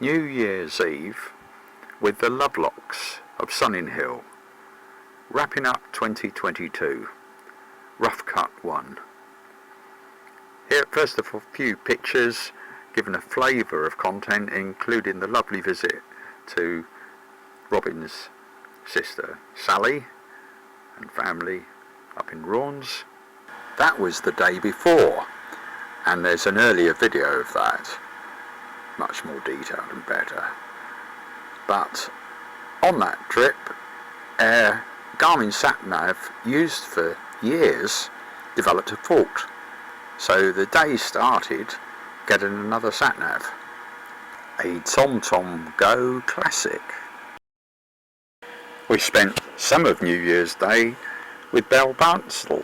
New Year's Eve with the Lovelocks of Sunninghill, wrapping up 2022, rough cut 1. Here first of a few pictures giving a flavour of content, including the lovely visit to Robin's sister Sally and family up in Raunds. That was the day before, and there's an earlier video of that, much more detailed and better. But on that trip, our Garmin Satnav, used for years, developed a fault. So the day started getting another Satnav, a TomTom Go Classic. We spent some of New Year's Day with Bansal,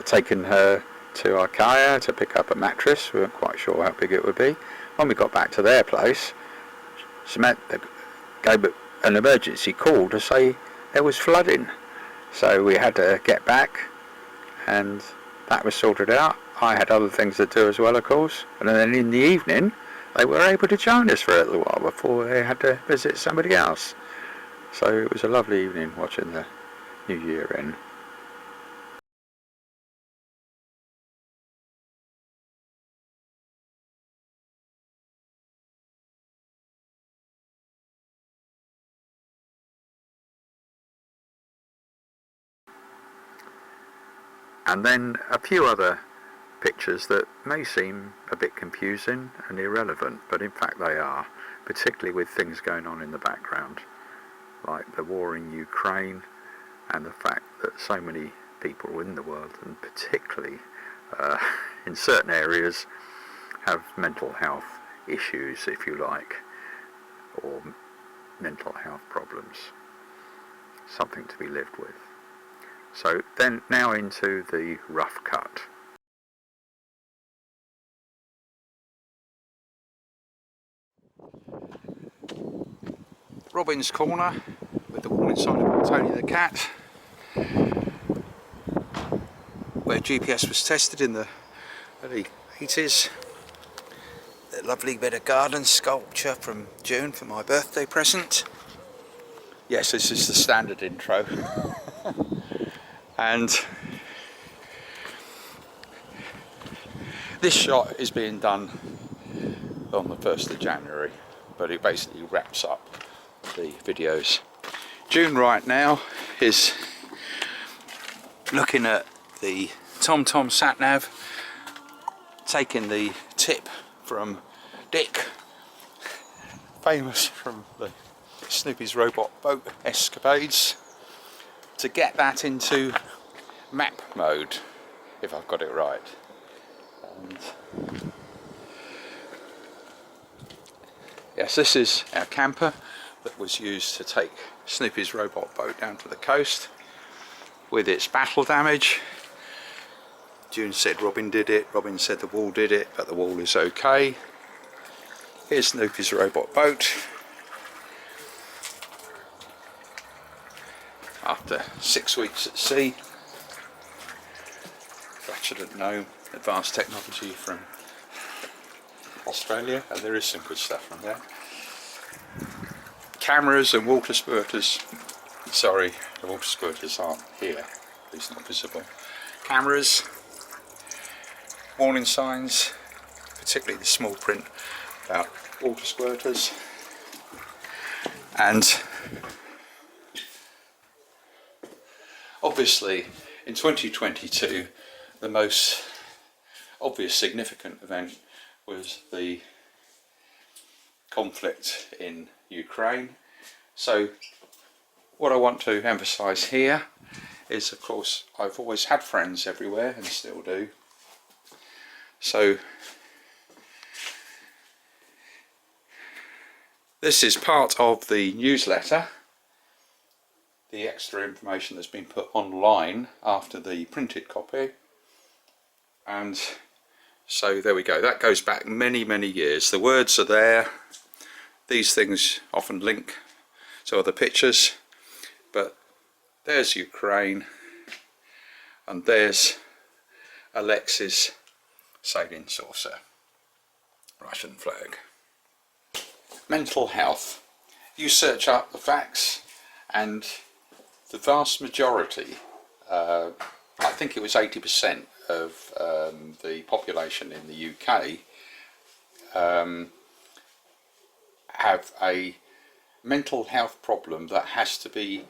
taking her to Ikea to pick up a mattress. We weren't quite sure how big it would be. When we got back to their place, Samantha gave an emergency call to say there was flooding. So we had to get back, and that was sorted out. I had other things to do as well, of course. And then in the evening, they were able to join us for a little while before they had to visit somebody else. So it was a lovely evening watching the New Year end. And then a few other pictures that may seem a bit confusing and irrelevant, but in fact they are, particularly with things going on in the background, like the war in Ukraine and the fact that so many people in the world, and particularly in certain areas, have mental health issues, if you like, or mental health problems, something to be lived with. So then now into the rough cut. Robin's corner with the warning sign of Tony the cat, where GPS was tested in the early 80s. The lovely bit of garden sculpture from June for my birthday present. Yes, this is the standard intro. And this shot is being done on the 1st of January, but it basically wraps up the videos. June right now is looking at the TomTom Satnav, taking the tip from Dick, famous from the Snoopy's Robot Boat escapades, to get that into map mode, if I've got it right. And yes, this is our camper that was used to take Snoopy's Robot Boat down to the coast with its battle damage. June said Robin did it, Robin said the wall did it, but the wall is okay. Here's Snoopy's Robot Boat. After 6 weeks at sea, flatulent gnome, advanced technology from Australia, and there is some good stuff from there. Cameras and water spurters. Sorry, the water spurters aren't here, at least not visible. Cameras, warning signs, particularly the small print about water squirters, and obviously in 2022 the most obvious significant event was the conflict in Ukraine. So what I want to emphasize here is, of course, I've always had friends everywhere and still do. So this is part of the newsletter, the extra information that's been put online after the printed copy. And so there we go, that goes back many years. The words are there. These things often link to other pictures, but there's Ukraine and there's Alex's sailing saucer, Russian flag. mental health. You search up the facts, and the vast majority, I think it was 80% of the population in the UK have a mental health problem that has to be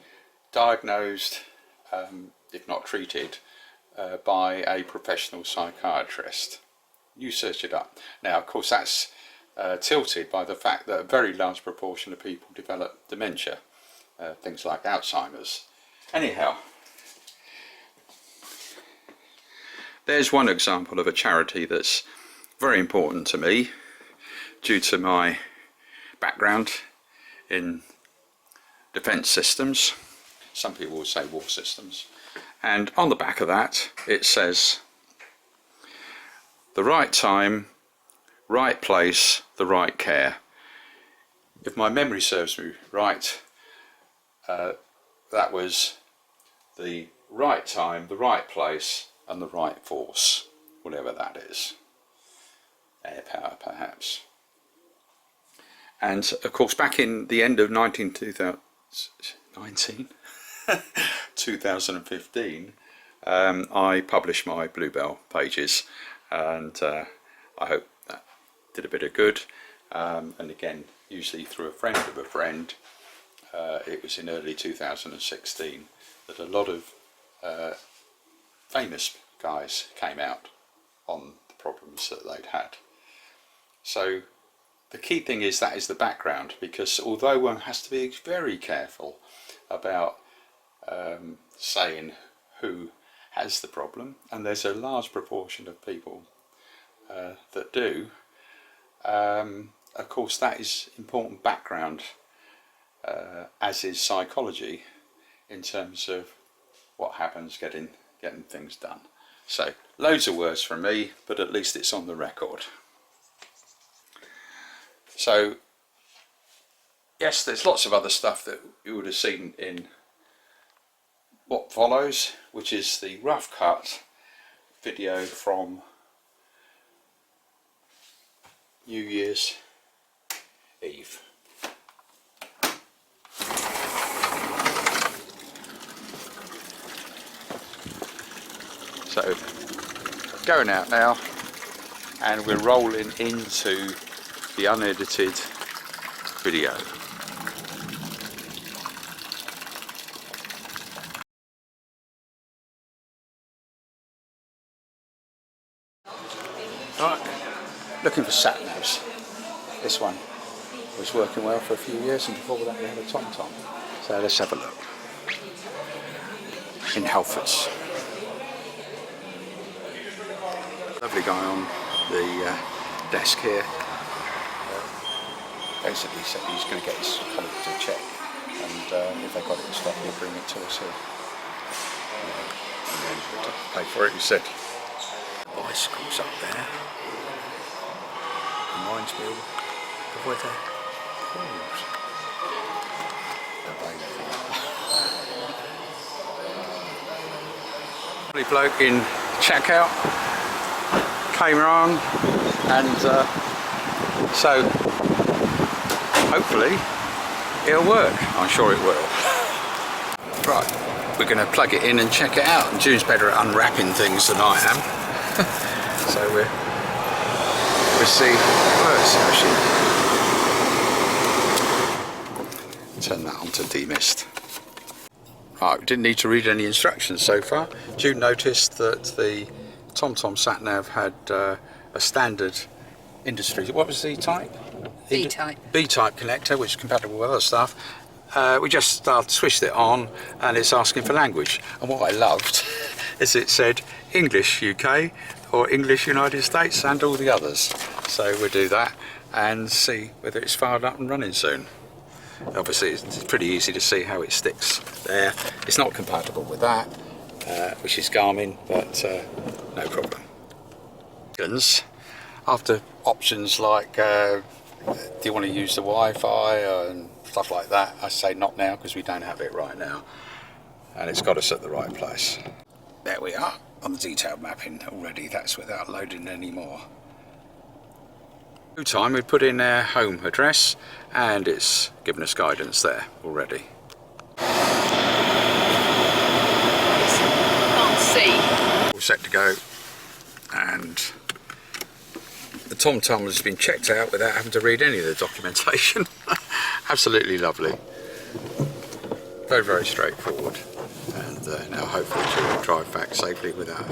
diagnosed, if not treated, by a professional psychiatrist. You search it up. Now, of course, that's tilted by the fact that a very large proportion of people develop dementia, things like Alzheimer's. Anyhow, there's one example of a charity that's very important to me due to my background in defence systems. Some people will say war systems. And on the back of that it says, the right time, right place, the right care. If my memory serves me right, that was the right time, the right place and the right force, whatever that is. Air power perhaps. And of course back in the end of 2015, I published my Bluebell pages, and I hope that did a bit of good, and again usually through a friend of a friend. It was in early 2016 that a lot of famous guys came out on the problems that they'd had. So the key thing is that is the background, because although one has to be very careful about saying who has the problem, and there's a large proportion of people that do, of course that is important background, as is psychology, in terms of what happens getting things done. So loads of words from me, but at least it's on the record. So yes, there's lots of other stuff that you would have seen in what follows, which is the rough cut video from New Year's Eve. So going out now, and we're rolling into the unedited video. Right, looking for Satnavs. This one was working well for a few years, and before that we had a TomTom. So let's have a look. In Halfords. Lovely guy on the desk here. Basically said he's going to get his colleague to check, and if they got it in stock he'll bring it to us here. And then we'll pay for it, he said. Bicycles up there. Reminds me of where the pools. Lovely bloke in checkout came around, and so hopefully it'll work. I'm sure it will. Right, we're going to plug it in and check it out. And June's better at unwrapping things than I am. So we'll see how it works. Turn that on to demist. Right, we didn't need to read any instructions so far. June noticed that the TomTom Satnav had a standard industry. What was the type? B-type. B-type connector, which is compatible with other stuff. We just switched it on, and it's asking for language. And what I loved is it said English UK or English United States and all the others. So we'll do that and see whether it's fired up and running soon. Obviously it's pretty easy to see how it sticks there. It's not compatible with that, which is Garmin, but no problem. After options like do you want to use the Wi-Fi and stuff like that, I say not now because we don't have it right now, and it's got us at the right place. There we are on the detailed mapping already. That's without loading any more. Time we put in our home address and it's given us guidance there already. Can't see. All set to go, and the TomTom has been checked out without having to read any of the documentation. Absolutely lovely. Very, very straightforward, and now hopefully she'll drive back safely without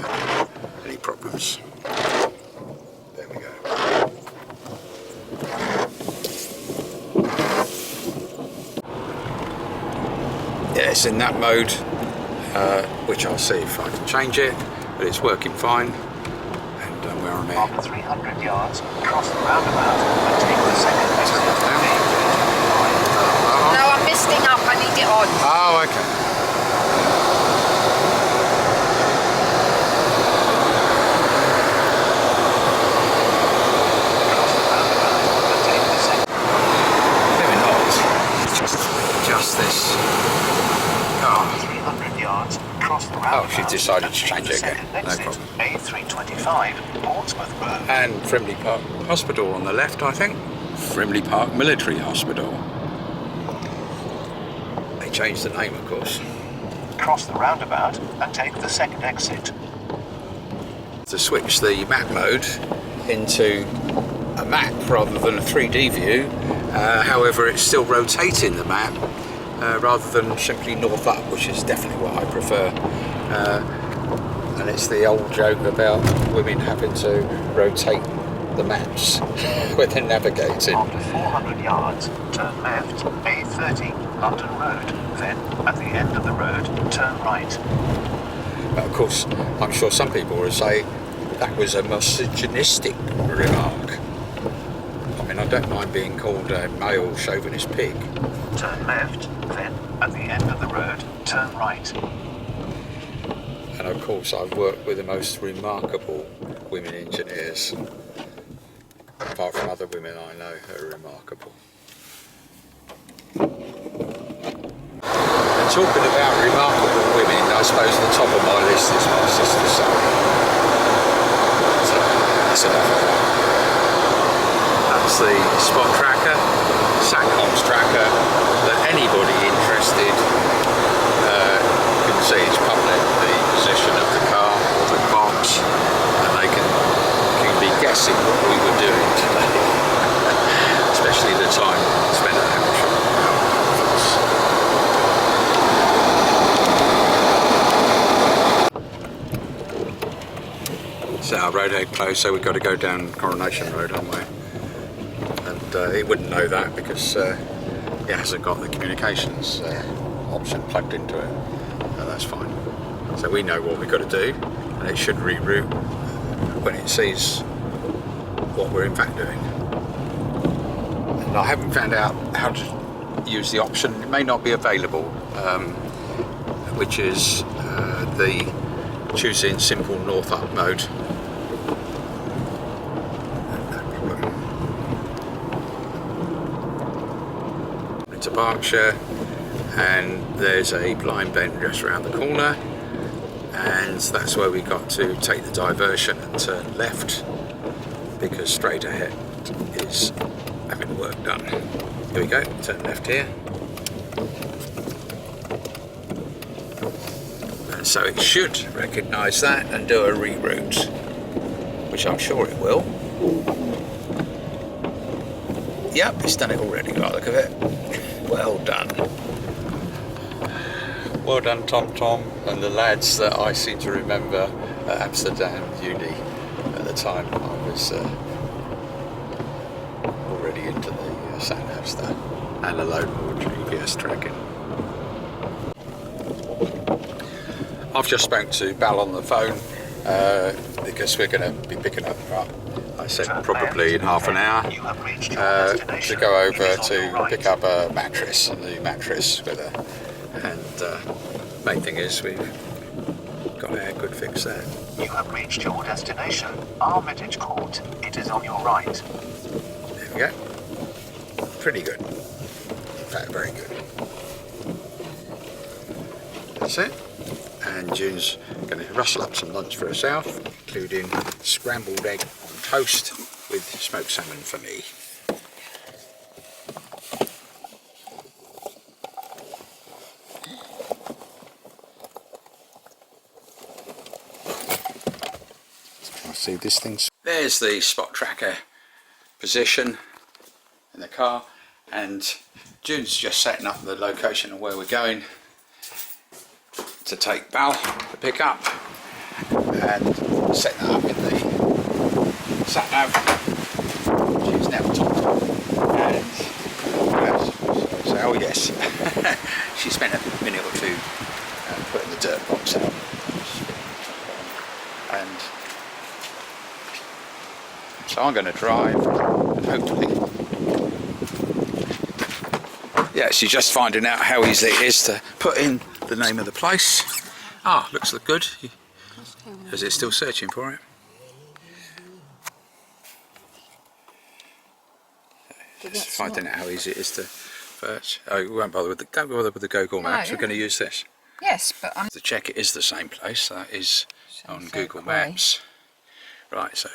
any problems. There we go. Yeah, it's in that mode, which I'll see if I can change it, but it's working fine, and we're on there. After 300 yards, cross the roundabout and take the second exit. No, I'm misting up. I need it on. Oh, okay. Cross the roundabout and take the second. Maybe not. Just this. After 300 yards, cross the roundabout. Oh, she's decided to change it again. No problem. A325, Portsmouth Road. And Frimley Park Hospital on the left, I think. Frimley Park Military Hospital. They changed the name, of course. Cross the roundabout and take the second exit. To switch the map mode into a map rather than a 3D view, however it's still rotating the map rather than simply north up, which is definitely what I prefer. And it's the old joke about women having to rotate the maps when they're navigating. After 400 yards, turn left, A30, London Road. Then, at the end of the road, turn right. But of course, I'm sure some people will say that was a misogynistic remark. I mean, I don't mind being called a male chauvinist pig. Turn left, then, at the end of the road, turn right. And of course, I've worked with the most remarkable women engineers. Apart from other women I know who are remarkable. And talking about remarkable women, I suppose the top of my list is my sister Sally. So that's enough of that. That's the spot tracker, Satcom's tracker, that anybody interested can see. It's public, the position of the car or the box, and they can be guessing what we were doing today, especially the time spent at Hampshire. So our roadhead closed, so we've got to go down Coronation Road, haven't we? And it wouldn't know that because it hasn't got the communications option plugged into it. So that's fine. So we know what we've got to do, and it should reroute when it sees what we're in fact doing. And I haven't found out how to use the option. It may not be available, which is the choosing simple north up mode. No problem. Into Berkshire, and there's a blind bend just around the corner, and that's where we got to take the diversion and turn left, because straight ahead is having work done. Here we go, turn left here. And so it should recognise that and do a reroute, which I'm sure it will. Yep, it's done it already by the look of it. Well done. Well done, TomTom, and the lads that I seem to remember at Amsterdam Uni at the time I was already into the Satnav stuff and a load more GPS tracking. I've just spoken to Bal on the phone because we're going to be picking up, I said probably in half an hour, to go over to pick up a mattress, a new mattress with her. And main thing is we've got a good fix there. You have reached your destination, Armitage Court. It is on your right. There we go. Pretty good. In fact, very good. That's it. And June's going to rustle up some lunch for herself, including scrambled egg on toast with with smoked salmon for me. I see this thing's. There's the spot tracker position in the car, and June's just setting up the location of where we're going to take Bal to pick up, and setting that up in the Satnav. She's now top, and oh yes, she spent a minute or two putting the dirt box out, and so I'm going to drive, and hopefully, yeah, she's just finding out how easy it is to put in the name of the place. Ah, looks good. Is it still searching for it? Just finding out how easy it is to search. Oh, we won't bother with the, don't bother with the Google Maps. We're going to use this. Yes, but I'm... To check it is the same place. That is on Google Maps. Right, so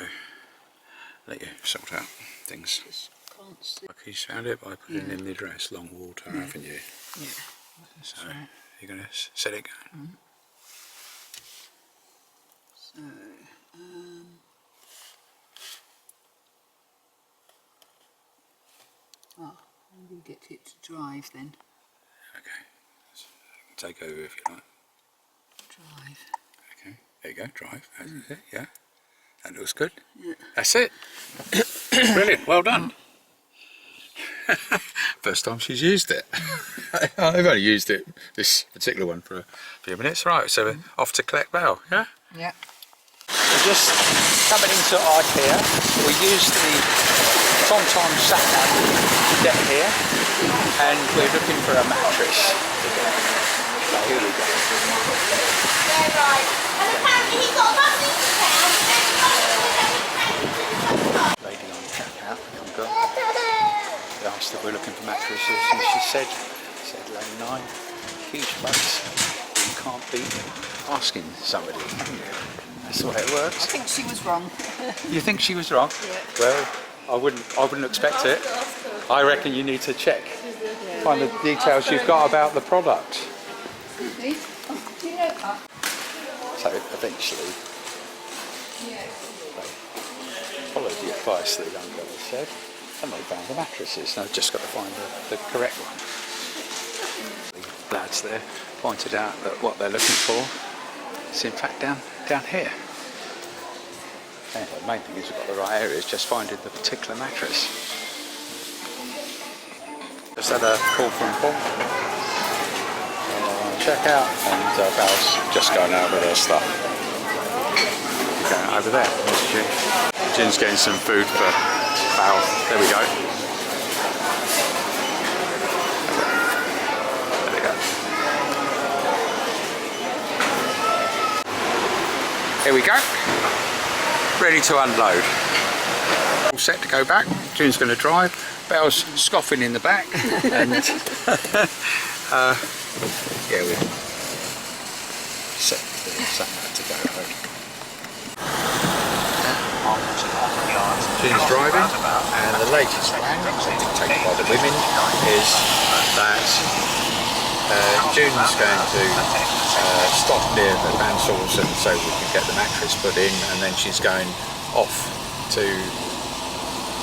let you sort out things. Like he's found it by putting in the address, Longwater Avenue. Yeah. So you're going to set it going. So, oh, maybe get it to drive then. Okay. Take over if you like. Drive. Okay. There you go. Drive. That's it. Yeah. That looks good. Yeah. That's it. Brilliant. Well done. First time she's used it. I've only used it, this particular one, for a few minutes. Right, so we're off to collect Bal, yeah? Yeah. We're just coming into IKEA. We used the TomTom Satnav to get here, and we're looking for a mattress. So here we go. Yeah, right. And apparently he got a bus into town and Lady on checkout, young girl. They asked if we're looking for mattresses, and she said lane 9, huge place. You can't beat asking somebody. That's the way it works. I think she was wrong. You think she was wrong? Yeah. Well, I wouldn't expect it. I reckon you need to check, find the details you've got about the product. Do you know that? So eventually, they followed the advice that the young girl said, and they found the mattresses. Now they've just got to find the correct one. The lads there pointed out that what they're looking for is in fact down here. Anyway, the main thing is we've got the right areas, just finding the particular mattress. Just had a call from Paul. Check out, and Bal's just going out with her stuff. We're going over there. There's June. June's getting some food for Bal. There we go. There we go. Here we go. Ready to unload. All set to go back. June's going to drive. Bal's scoffing in the back, and yeah, we set that to go. June's driving, and the latest plan, dictated by the women, is that June's going to stop near the Bansals, and so we can get the mattress put in, and then she's going off to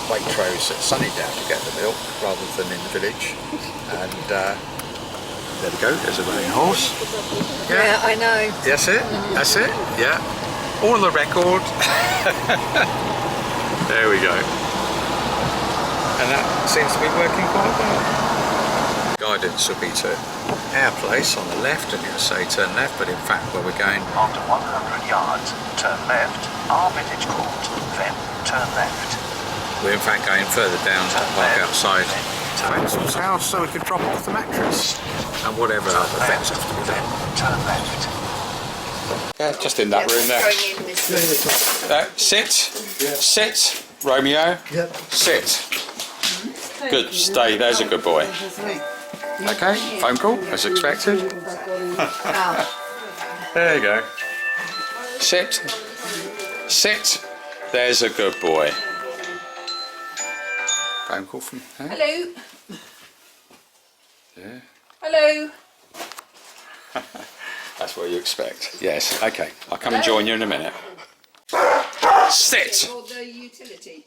Waitrose at Sunninghill to get the milk rather than in the village. And there we go, there's a running horse. Yeah, I know. That's it, that's it, yeah. All on the record. There we go. And that seems to be working quite well. Guidance will be to our place on the left, and it'll say turn left, but in fact where we're going, After 100 yards, turn left, our village court, then turn left. we're in fact going further down to the park outside Bansal's house, so we could drop off the mattress and whatever other things have to be done. Turn left. Yeah, just in that room there. Sit, Romeo. Yep. Sit. Good, stay, there's a good boy. Okay, phone call, as expected. There you go. Sit, there's a good boy. Phone call from her. Hello. Yeah. Hello. That's what you expect. Yes. Okay. I'll come and join you in a minute. Sit. Or the utility.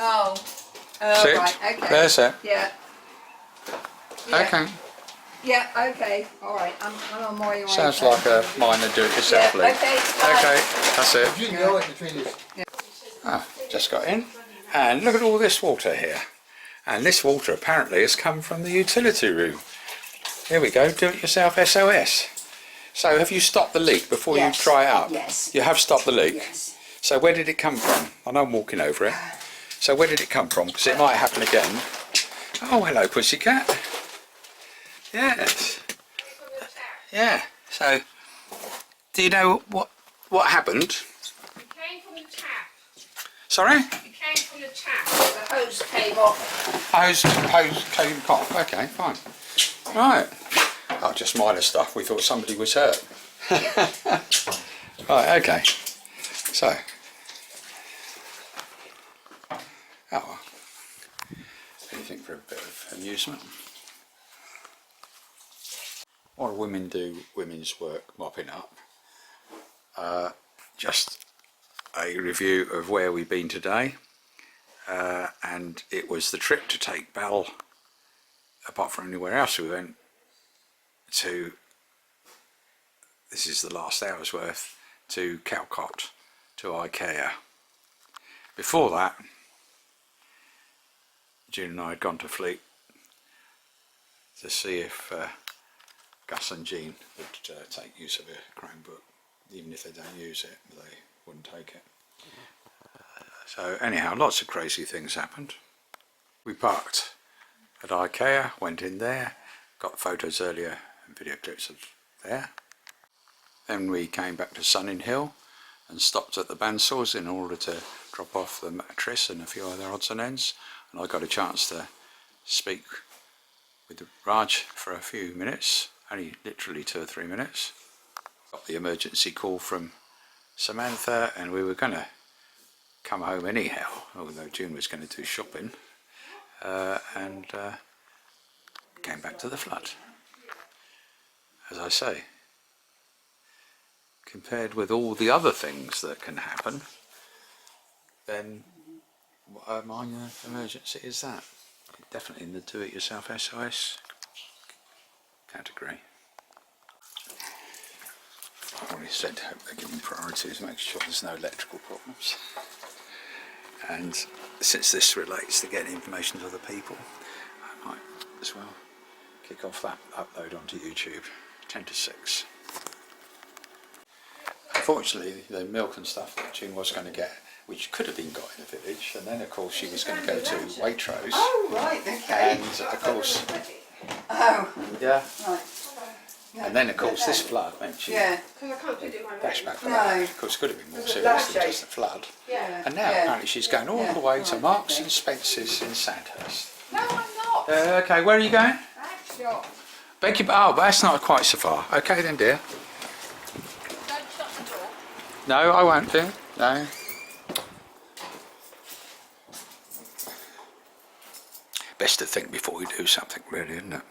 Oh. Sit. Right. Okay. There's it. Yeah. Yeah. Okay. Yeah. Okay. All right. I'm on my way. Sounds like a minor do-it-yourself Yeah. league. Okay. Okay. That's it. You can go in between this. Ah, just got in. And look at all this water here. And this water apparently has come from the utility room. Here we go, do-it-yourself SOS. So have you stopped the leak before Yes. you try it up? Yes. You have stopped the leak? Yes. So where did it come from? I know I'm walking over it. So where did it come from? Because it might happen again. Oh, hello, pussycat. Yes. Yeah. So, do you know what happened? It came from the tap. Sorry? It came from the tap. The hose came off. Hose came off. Okay, fine. Right. Oh, just minor stuff. We thought somebody was hurt. Right, okay. So. Oh, well. Anything for a bit of amusement. What do women do? Women's work, mopping up. Just a review of where we've been today. And it was the trip to take Belle, apart from anywhere else we went, to, this is the last hour's worth, to Calcott, to IKEA. Before that, June and I had gone to Fleet to see if Gus and Jean would take use of a Chromebook. Even if they don't use it, they wouldn't take it. So anyhow, lots of crazy things happened. We parked at IKEA, went in there, got photos earlier and video clips of there. Then we came back to Sunninghill and stopped at the Bansals in order to drop off the mattress and a few other odds and ends. And I got a chance to speak with Raj for a few minutes, only literally 2 or 3 minutes. Got the emergency call from Samantha and we were going to come home anyhow, although June was going to do shopping, and came back to the flat. As I say, compared with all the other things that can happen, then what a minor emergency is that? Definitely in the do-it-yourself SOS category. I already said hope they're giving priority to make sure there's no electrical problems. And since this relates to getting information to other people, I might as well kick off that upload onto YouTube, 10 to 6. Unfortunately, the milk and stuff that June was going to get, which could have been got in the village, and then of course she was going to go to Waitrose. Oh, right, okay. And of course, Oh, yeah. right. And then of course this flood meant she Yeah. Because I can't put it in my room. dashed back for No. that. Of course, it could have been more serious than just a flood. Yeah. And now Yeah. apparently she's going all Yeah. the way to Right, Marks okay. and Spencer's in Sandhurst. No, I'm not. Okay, where are you going? That's not. Beg your oh, but that's not quite so far. Okay then, dear. Don't shut the door. No, I won't do. No. Best to think before we do something, really, isn't it?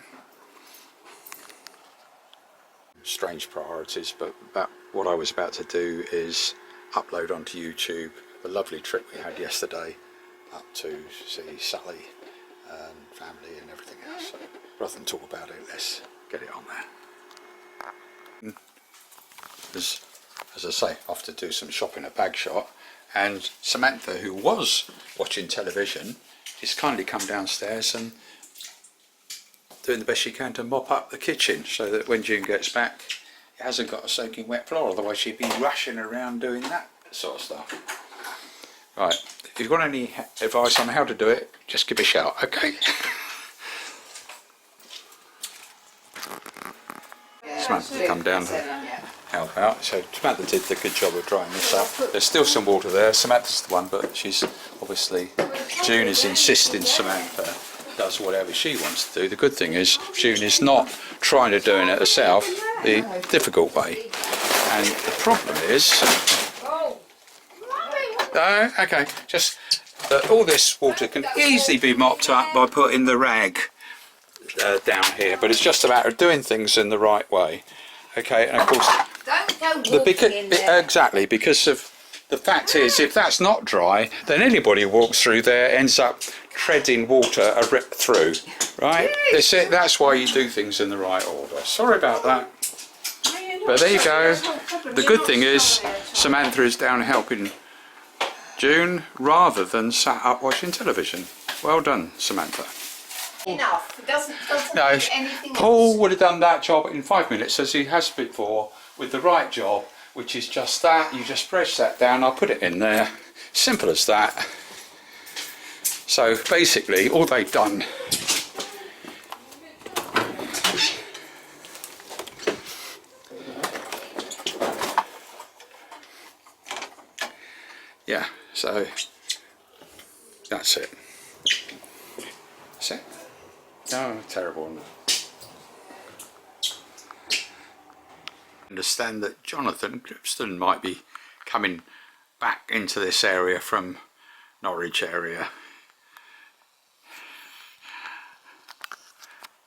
Strange priorities, but what I was about to do is upload onto YouTube the lovely trip we had yesterday up to see Sally and family and everything else. So rather than talk about it, let's get it on there. As I say, off to do some shopping at Bagshot, and Samantha, who was watching television, has kindly come downstairs and doing the best she can to mop up the kitchen so that when June gets back it hasn't got a soaking wet floor, otherwise she'd be rushing around doing that sort of stuff. Right, if you've got any advice on how to do it, just give a shout, okay? Samantha come down to help out, so Samantha did the good job of drying this up. There's still some water there, Samantha's the one, but she's obviously, June is insisting Samantha does whatever she wants to do. The good thing is June is not trying to do it herself the difficult way, and the problem is Oh. Mummy, what? okay, just All this water can easily be mopped up by putting the rag down here, but it's just a matter of doing things in the right way. Okay, and of course, Don't go walking in there. exactly, because of the fact is, if that's not dry, then anybody who walks through there ends up treading water a rip through, right? That's why you do things in the right order. Sorry about that. But there you go. The good thing is Samantha is down helping June rather than sat up watching television. Well done, Samantha. Enough. It doesn't No, need anything Paul else. would have done that job in 5 minutes as he has before with the right job, which is just that. You just press that down, I'll put it in there. Simple as that. So basically all they've done so that's it. That's it. Oh, terrible. Understand that Jonathan Clipston might be coming back into this area from Norwich area.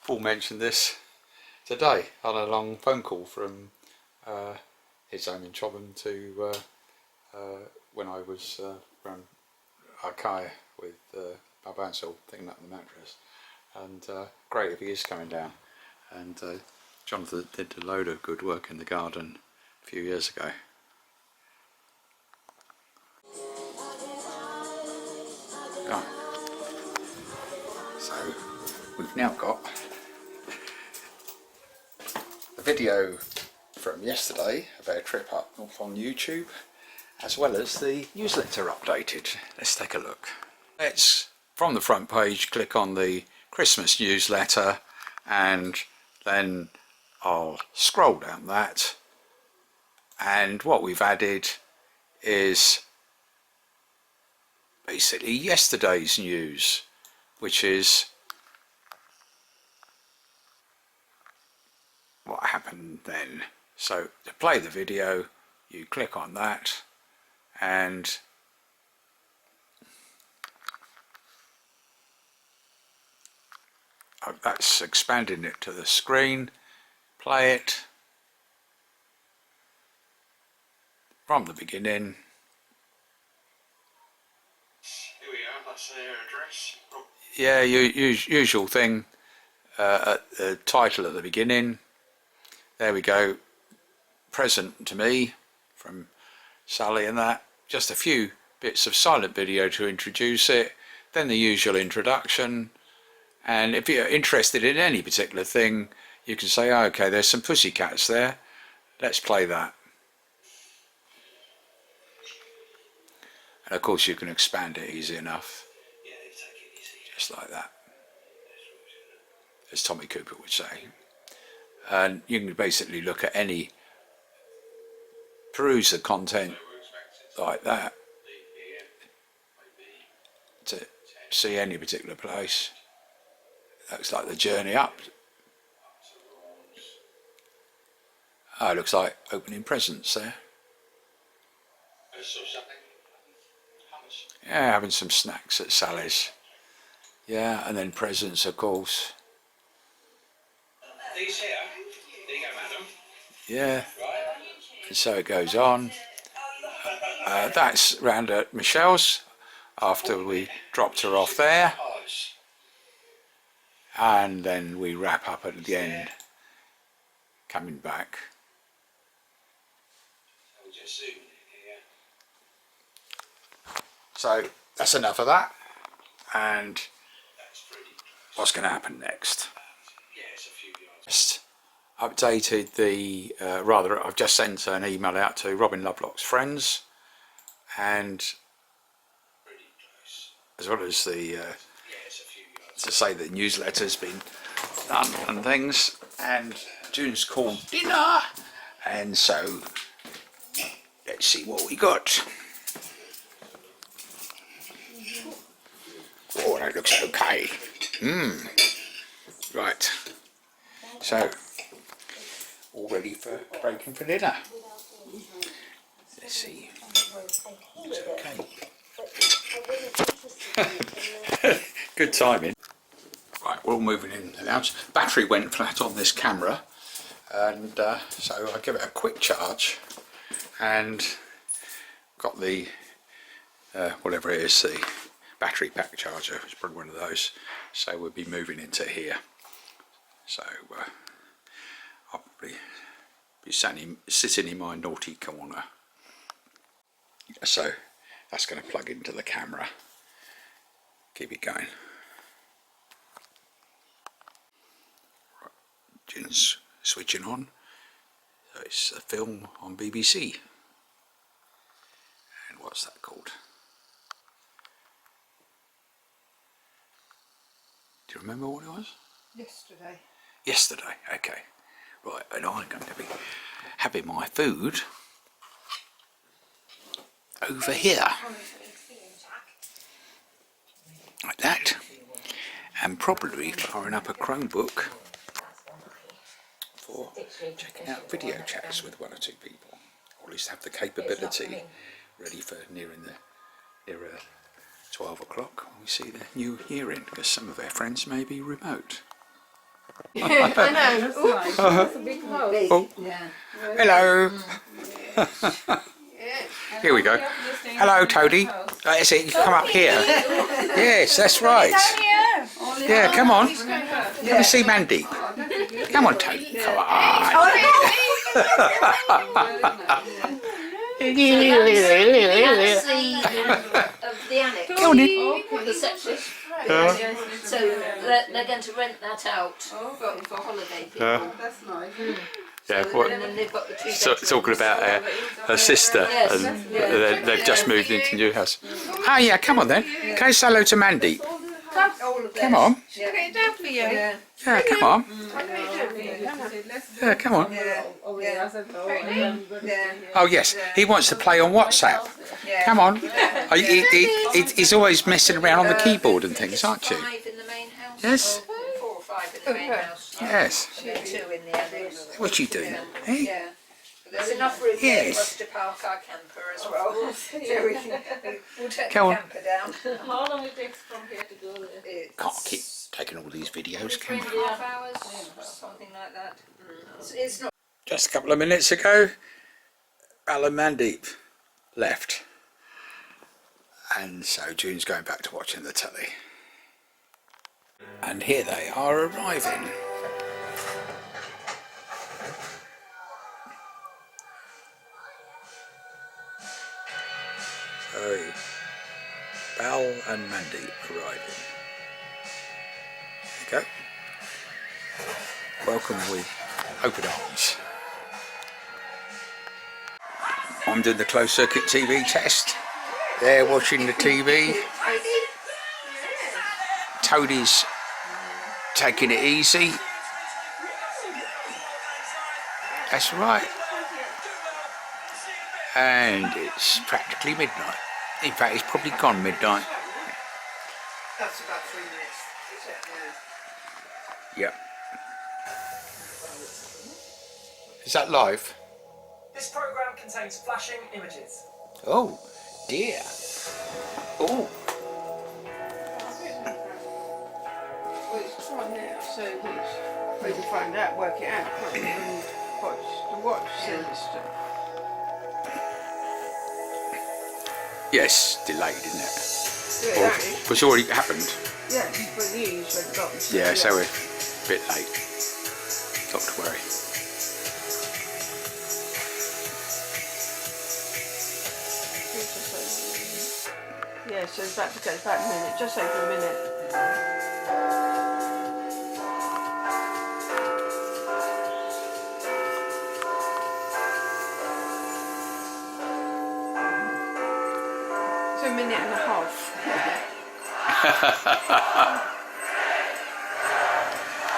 Paul mentioned this today on a long phone call from his home in Chobham to when I was around Archaea with Bansal picking up the mattress, and great if he is coming down. And Jonathan did a load of good work in the garden a few years ago. Right. So we've now got the video from yesterday of our trip up north on YouTube, as well as the newsletter updated. Let's take a look. Let's, from the front page, click on the Christmas newsletter, and then I'll scroll down that, and what we've added is basically yesterday's news, which is what happened then. So to play the video, you click on that, and that's expanding it to the screen. Play it from the beginning. Here we are, that's their address. Yeah, usual thing, the title at the beginning. There we go. Present to me from Sally and that. Just a few bits of silent video to introduce it. Then the usual introduction. And if you're interested in any particular thing, you can say, oh, okay, there's some pussycats there. Let's play that. And of course you can expand it easy enough. Yeah, they take it easy. Just like that. As Tommy Cooper would say. And you can basically look at any, peruse the content like that to see any particular place. Looks like the journey up. Oh, it looks like opening presents there. Yeah, having some snacks at Sally's. Yeah, and then presents, of course. These here, there you go, madam. Yeah, and so it goes on. That's round at Michelle's after we dropped her off there. And then we wrap up at the end, coming back. So that's enough of that, and what's going to happen next? Just updated the, I've just sent an email out to Robin Lovelock's friends, and as well as the to say the newsletter's been done and things, and June's called dinner, and so let's see what we got. Oh, that looks okay. Right, so all ready for breaking for dinner. Let's see. It's okay. Good timing. Right, we're all moving in and out. Battery went flat on this camera, and so I give it a quick charge, and got the whatever it is, the battery pack charger. It's probably one of those. So we'll be moving into here. So I'll probably be sitting in my naughty corner. So that's going to plug into the camera. Keep it going. Right, Gin's switching on. So it's a film on BBC. And what's that called? Do you remember what it was? Yesterday. Yesterday, okay. Right, and I'm going to be having my food over here. Like that. And probably firing up a Chromebook for checking out video chats with one or two people. Or at least have the capability ready for nearer 12 o'clock when we see the new year in, because some of our friends may be remote. I know. That's a big house. Oh, Yeah. hello. Here we go. Hello, Toadie. That's it. You come up here. Yes, that's right. Yeah, come on. Come and see Mandy. Come on, Toadie. Come on. The annex, Go on in. the section. So they're going to rent that out for holiday people. That's nice. Yeah, And then they've got the two talking about her sister, Yes, and they've just moved into a new house. Oh yeah, come on then. Can I say hello to Mandy? Come on. She'll get it down for you. Yeah. Yeah, come on. I'll get it down for you. Come on. Yeah, come on. Yeah. Yeah. Oh yes, he wants to play on WhatsApp. Come on. He's always messing around on the keyboard and things, aren't you? 5 in the main house. Yes. 4 or 5 in the main house. Yes. 2 in the annex. What you doing? Hey? Yeah. But there's enough room there Yes. for us to park our camper as well. So we'll take Come the on. camper down. How long it takes from here to go there? Can't keep taking all these videos, can we? 3.5 hours, something like that. It's not. Just a couple of minutes ago, Al and Mandeep left. And so June's going back to watching the telly. And here they are arriving. So, Bal and Mandeep arriving. There you go. Welcome with open arms. I'm doing the closed circuit TV test. They're watching the TV. Toadie's taking it easy. That's right. And it's practically midnight. In fact, it's probably gone midnight. That's about 3 minutes. Yep. Is that live? This program contains flashing images. Oh dear. Oh. Well, it's trying now, so we can find out, work it out, can't we? And watch the stuff. Yes, delayed, isn't it? Yeah, Or, that is. it's already happened. Yeah, for news, we've got them. Yeah, so we're a bit late. Not to worry. Yeah, so it's about to go, about a minute, just over a minute. It's a minute and a half.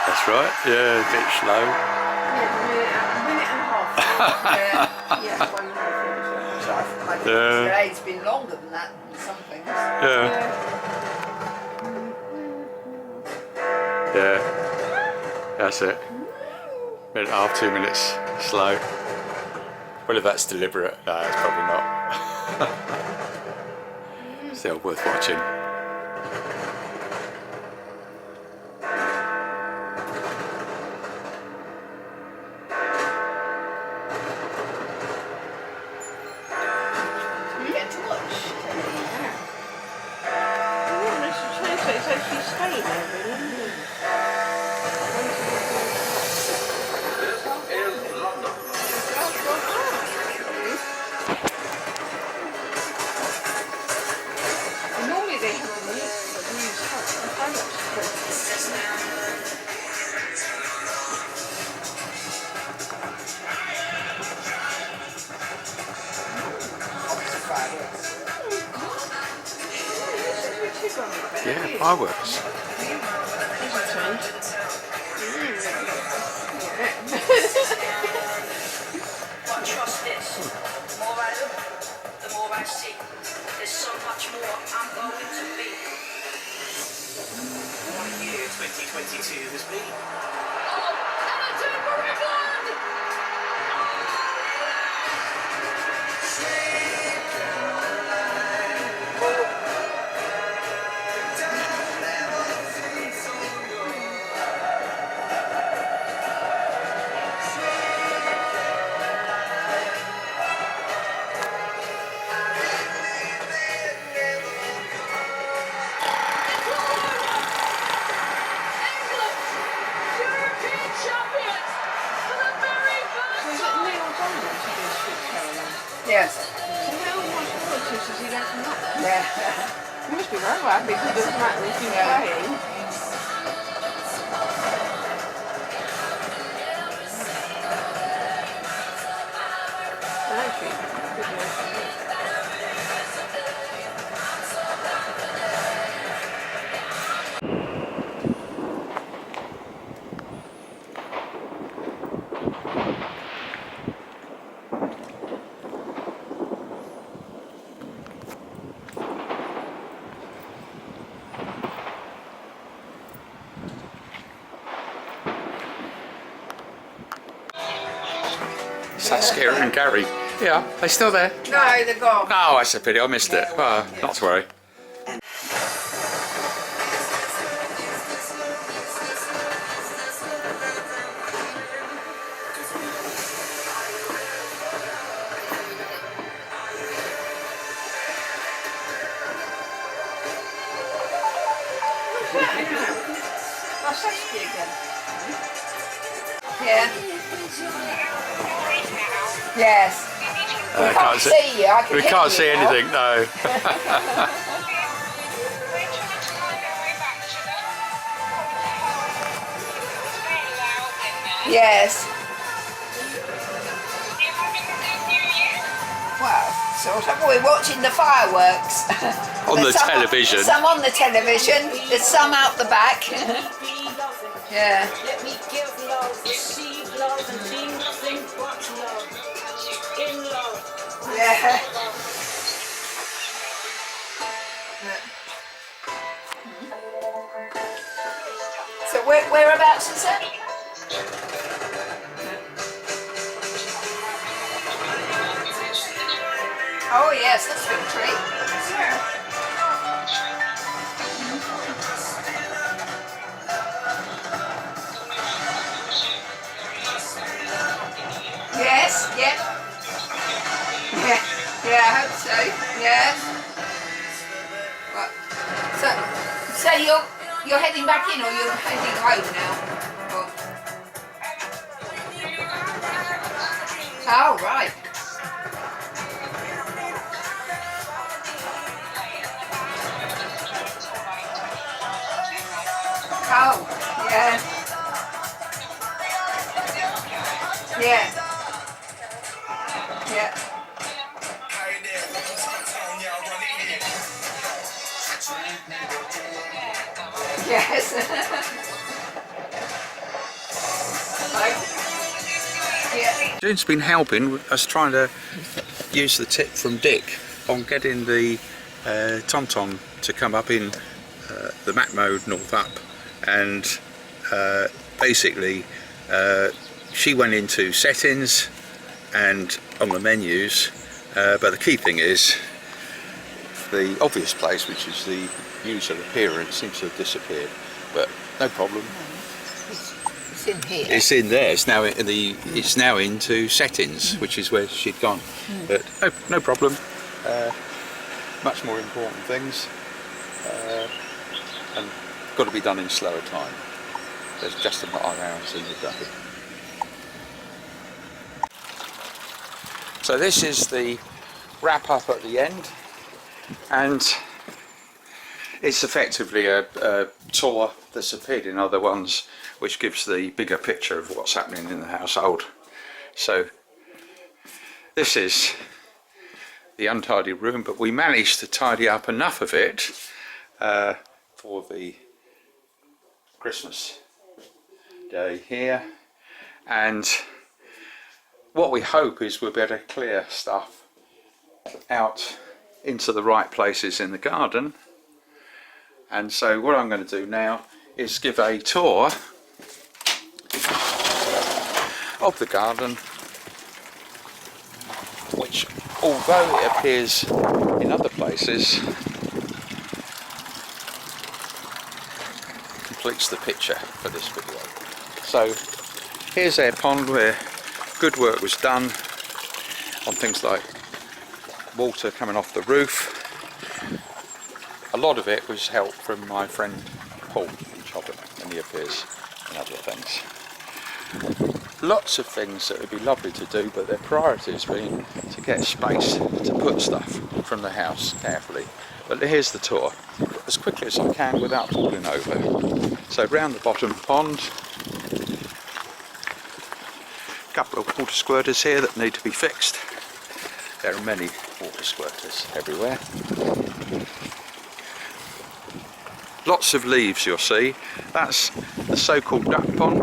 That's right. Yeah, a bit slow. Yeah, a minute and a half. Yeah, 1 minute. So I think Yeah. today's been longer than that in some things. Yeah. Yeah. That's it. Minute and a half, 2 minutes slow. Whether that's deliberate, no, it's probably not. Still worth watching. You get to watch. Yeah. It's actually staying there, really. Normally they have a news Yeah, fireworks. But trust this, the more I look, the more I see. There's so much more I'm going to be. What a year 2022 has been. Yes. So how much politics has he got from that? Yeah. He must be very happy because it doesn't matter if he's playing. Actually, good enough. Saskia and Gary. Yeah, they still there? No, they're gone. Oh, that's a pity. I missed it. Well, not to worry. Oh, Saskia again. Yeah. Yes. We can't can't see you. I can We hear can't you see now. anything, no. Yes. Well, sort of. We're watching the fireworks. On the There's some television. There's some on the television. There's some out the back. Yeah. Let me give love, receive love, and be nothing but love. In love. Yeah. So whereabouts is it? Oh yes, that's a good treat. Yes, yep. Yeah, I hope so. Yeah. What? So you're heading back in, or you're heading home now? Or... Oh right. Oh, yeah. Yeah. Yeah. Yes. Right. Yeah. June's been helping us trying to use the tip from Dick on getting the TomTom to come up in the map mode north up, and basically she went into settings and on the menus, but the key thing is the obvious place, which is the user appearance, seems to have disappeared, but no problem. It's in here. It's in there. It's now in the. It's now into settings, which is where she'd gone. But no problem. Much more important things, and got to be done in slower time. There's just about 5 hours in the day. So this is the wrap up at the end, and it's effectively a tour that's appeared in other ones, which gives the bigger picture of what's happening in the household. So this is the untidy room, but we managed to tidy up enough of it for the Christmas day here, and what we hope is we'll be able to clear stuff out into the right places in the garden. And so what I'm going to do now is give a tour of the garden, which, although it appears in other places, completes the picture for this video. So here's our pond where good work was done on things like water coming off the roof. A lot of it was help from my friend Paul in Chobham, and he appears in other things. Lots of things that would be lovely to do, but their priority has been to get space to put stuff from the house carefully. But here's the tour, as quickly as I can without falling over. So round the bottom pond, a couple of water squirters here that need to be fixed. There are many water squirters everywhere. Lots of leaves you'll see. That's the so-called duck pond,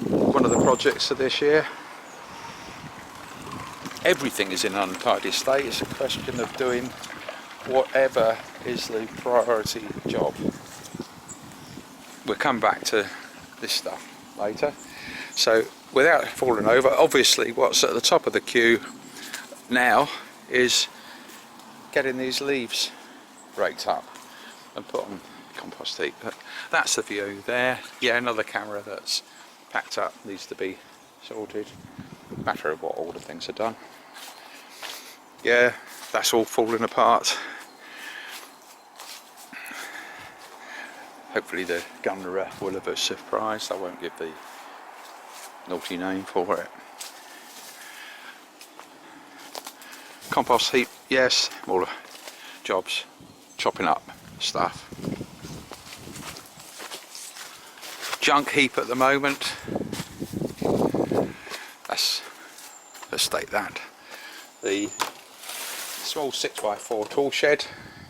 one of the projects of this year. Everything is in an untidy state. It's a question of doing whatever is the priority job. We'll come back to this stuff later. So without falling over, obviously what's at the top of the queue now is getting these leaves raked up and put on compost heap. But that's the view there. Yeah, another camera that's packed up needs to be sorted. Matter of what order things are done. Yeah, that's all falling apart. Hopefully the gunnerer will have a surprise. I won't give the naughty name for it. Compost heap, yes, more jobs, chopping up stuff. Junk heap at the moment. Let's state that. The small 6x4 tool shed.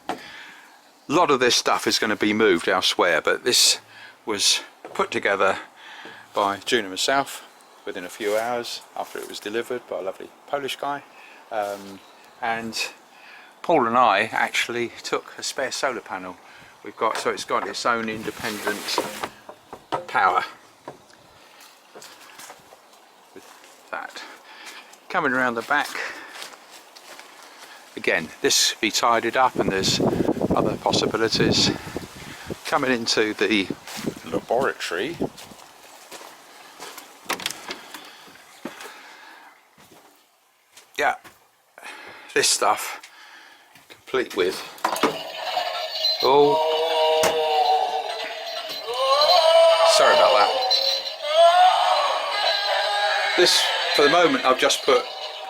A lot of this stuff is going to be moved elsewhere, but this was put together by June and myself within a few hours after it was delivered by a lovely Polish guy. And Paul and I actually took a spare solar panel we've got, so it's got its own independent power with that. Coming around the back again, this be tidied up, and there's other possibilities. Coming into the laboratory, yeah, this stuff complete with sorry about that. This, for the moment, I've just put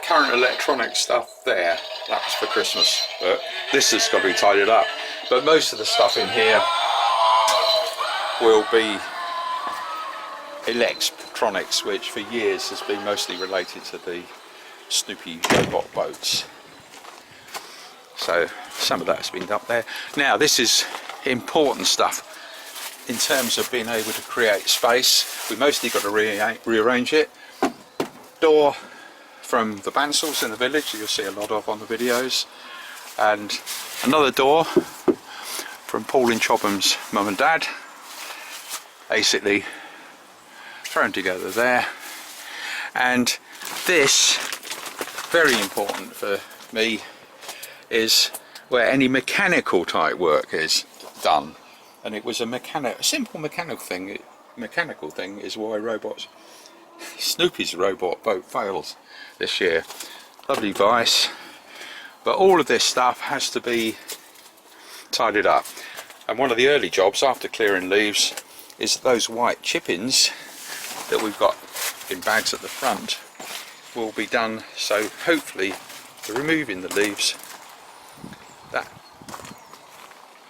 current electronic stuff there. That was for Christmas, but this has got to be tidied up. But most of the stuff in here will be electronics, which for years has been mostly related to the Snoopy robot boats. So some of that has been up there. Now this is important stuff in terms of being able to create space. We mostly got to rearrange it. Door from the Bansals in the village, you'll see a lot of on the videos, and another door from Paul in Chobham's mum and dad, basically thrown together there. And this, very important for me, is where any mechanical type work is done, and it was a simple mechanical thing is why Snoopy's robot boat failed this year. Lovely vice, but all of this stuff has to be tidied up. And one of the early jobs after clearing leaves is those white chip-ins that we've got in bags at the front will be done, so hopefully removing the leaves, that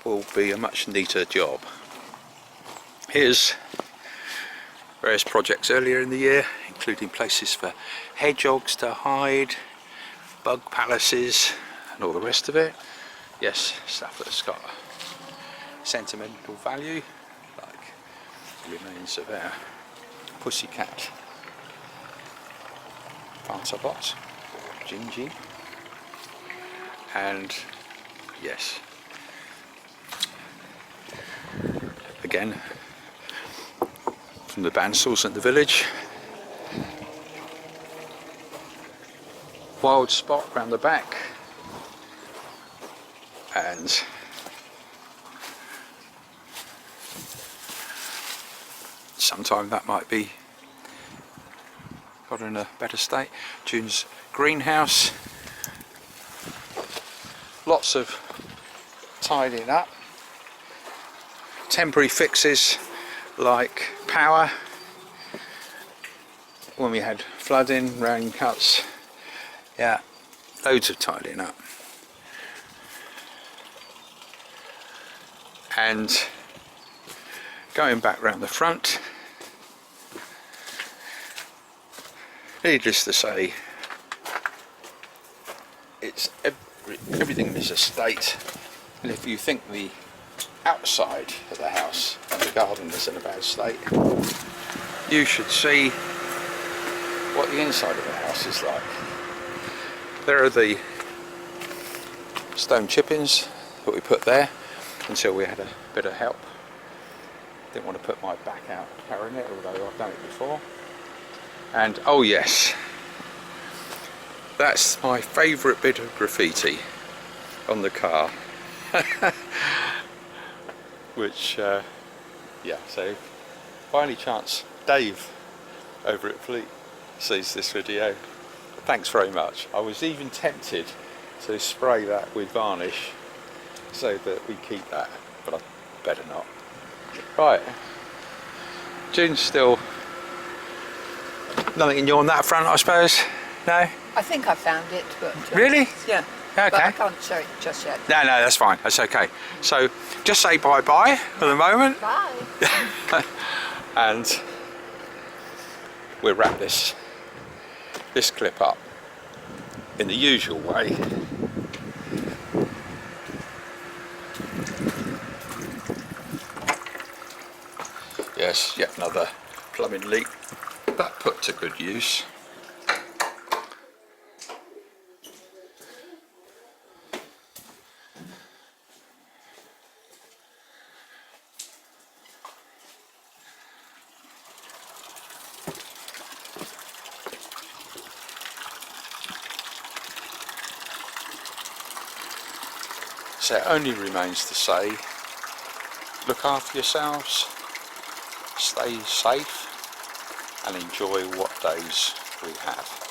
will be a much neater job. Here's various projects earlier in the year, including places for hedgehogs to hide, bug palaces and all the rest of it. Yes, stuff that's got sentimental value, like the remains of our pussycat Bansal, Gingy, and yes, again from the Bansals in the village. Wild spot round the back, and sometime that might be got in a better state. June's greenhouse, lots of tidying up, temporary fixes like power when we had flooding, rain cuts, yeah, loads of tidying up. And going back round the front, needless to say, it's everything in this estate, and if you think the outside of the house and the garden is in a bad state, you should see what the inside of the house is like. There are the stone chip-ins that we put there until we had a bit of help. Didn't want to put my back out carrying it, although I've done it before. And oh yes, that's my favourite bit of graffiti on the car. Which, yeah, so by any chance Dave over at Fleet sees this video, thanks very much. I was even tempted to spray that with varnish so that we keep that, but I better not. Right, June's still nothing new on that front, I suppose? No? I think I found it, but... Really? Yeah. Okay. But I can't show it just yet. No, that's fine. That's okay. So just say bye-bye for the moment. Bye. And we'll wrap this clip up in the usual way. Yes, yet another plumbing leak, but put to good use. So it only remains to say, look after yourselves, stay safe, and enjoy what days we have.